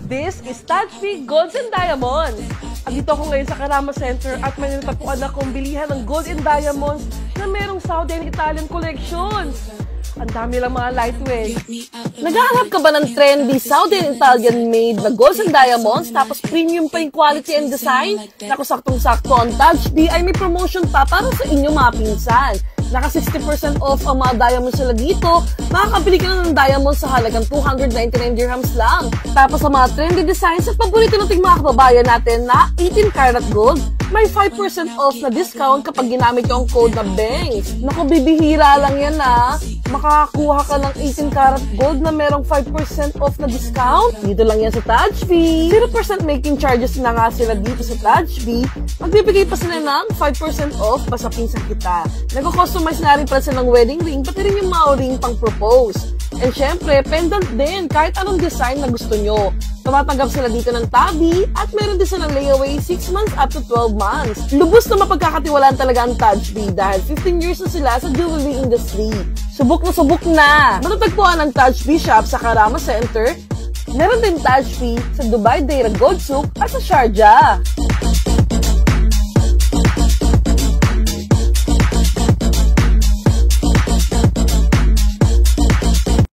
This is Tajvi Golds and Diamonds. Andito ako ngayon sa Karama Center at may natagpuan akong bilihan ng gold and diamonds na merong Saudi and Italian collections. Ang dami lang mga lightweight. Naghahanap ka ba ng trendy Saudi and Italian made na golds and diamonds tapos premium pa yung quality and design? Naku, saktong-sakto ang Tajvi ay may promotion pa para sa inyo mga pinsan. Naka 60% off ang mga diamonds sila dito. Makakabili ka na ng diamonds sa halagang 299 dirhams lang. Tapos sa mga trendy designs at paborito nating mga kababayan natin na 18 karat gold, may 5% off na discount kapag ginamit yung code na BENGS. Naku, bibihira lang yan ha. Makakakuha ka ng 18 karat gold na merong 5% off na discount. Dito lang yan sa Tajvi. 0% making charges na nga sila dito sa Tajvi. Magbibigay pa sila ng 5% off basta pinsan kita. Nagko-customize na rin pala sila ng wedding ring, pati rin yung mga ring pang propose. And syempre, pendant din, kahit anong design na gusto nyo. Tumatanggap sila dito ng tabi at meron din silang layaway 6 months up to 12 months. Lubos na mapagkakatiwalaan talaga ang Tajvi dahil 15 years na sila sa jewelry industry. Subok na! Matatagpuan ang Tajvi shop sa Karama Center. Meron din Tajvi sa Dubai Deira Gold Souk at sa Sharjah.